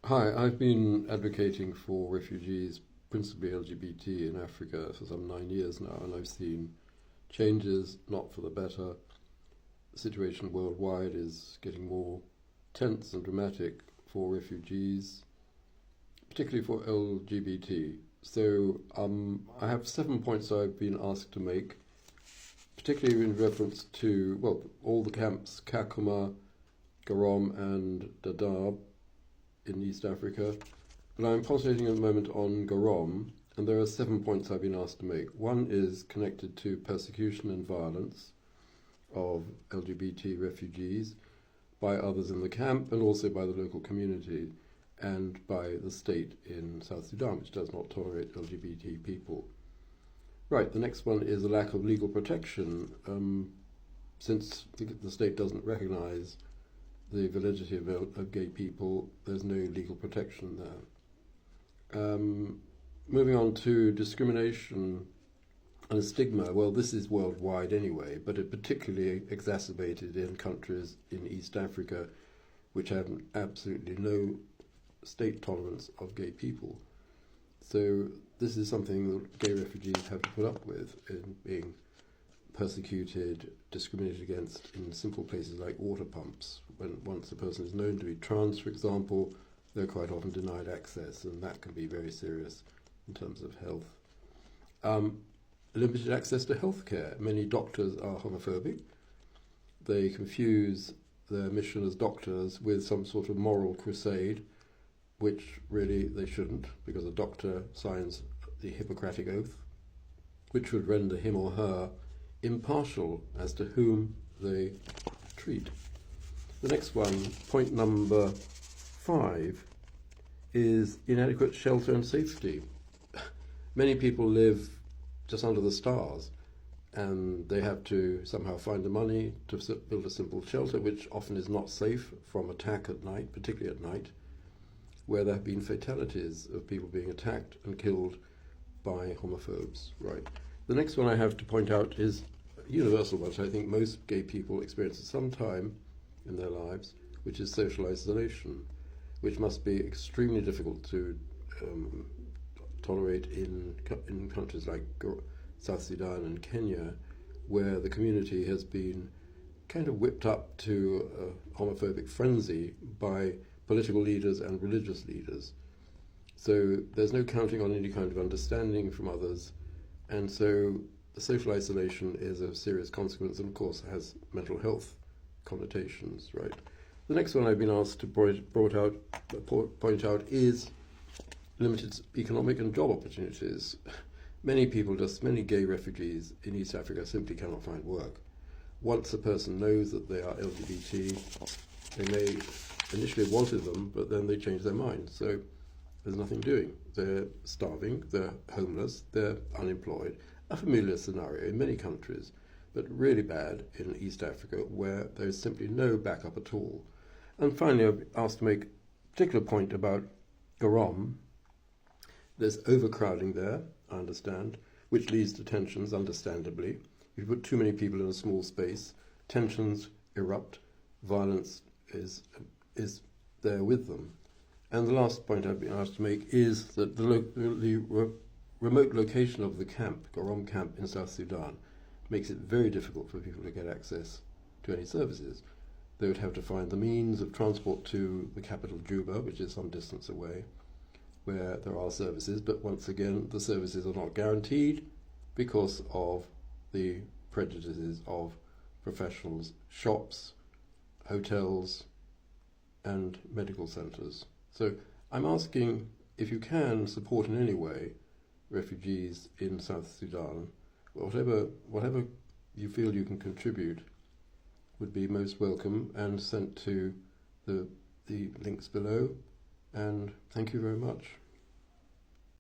Hi, I've been advocating for refugees, principally LGBT, in Africa for some 9 years now, and I've seen changes, not for the better. The situation worldwide is getting more tense and dramatic for refugees, particularly for LGBT. I have 7 points I've been asked to make, particularly in reference to, well, all the camps, Kakuma, Garom, and Dadaab in East Africa. But I'm concentrating at the moment on Garom, and there are 7 points I've been asked to make. One is connected to persecution and violence of LGBT refugees by others in the camp and also by the local community and by the state in South Sudan, which does not tolerate LGBT people. Right, the next one is a lack of legal protection. Since the state doesn't recognize the validity of gay people, there's no legal protection there. Moving on to discrimination and stigma, well, this is worldwide anyway, but it particularly exacerbated in countries in East Africa which have absolutely no state tolerance of gay people. So this is something that gay refugees have to put up with, in being persecuted, discriminated against in simple places like water pumps. When once a person is known to be trans, for example, they're quite often denied access, and that can be very serious in terms of health. Limited access to healthcare. Many doctors are homophobic. They confuse their mission as doctors with some sort of moral crusade, which really they shouldn't, because a doctor signs the Hippocratic Oath, which would render him or her impartial as to whom they treat. The next one, point number 5, is inadequate shelter and safety. Many people live just under the stars, and they have to somehow find the money to build a simple shelter, which often is not safe from attack at night, particularly at night, where there have been fatalities of people being attacked and killed by homophobes. Right. The next one I have to point out is a universal one, which I think most gay people experience at some time in their lives, which is social isolation, which must be extremely difficult to tolerate in countries like South Sudan and Kenya, where the community has been kind of whipped up to a homophobic frenzy by political leaders and religious leaders. So there's no counting on any kind of understanding from others, and so the social isolation is a serious consequence, and of course has mental health connotations, right? The next one I've been asked to point out is limited economic and job opportunities. Many gay refugees in East Africa simply cannot find work. Once a person knows that they are LGBT, they may initially have wanted them, but then they change their mind. So there's nothing doing. They're starving, they're homeless, they're unemployed. A familiar scenario in many countries, but really bad in East Africa, where there's simply no backup at all. And finally, I've asked to make a particular point about Garom. There's overcrowding there, I understand, which leads to tensions, understandably. If you put too many people in a small space, tensions erupt, violence is there with them. And the last point I've been asked to make is that the remote location of the camp, Garom camp in South Sudan, makes it very difficult for people to get access to any services. They would have to find the means of transport to the capital, Juba, which is some distance away, where there are services, but once again, the services are not guaranteed because of the prejudices of professionals, shops, hotels, and medical centres. So I'm asking if you can support in any way refugees in South Sudan. Whatever you feel you can contribute would be most welcome and sent to the links below. And thank you very much.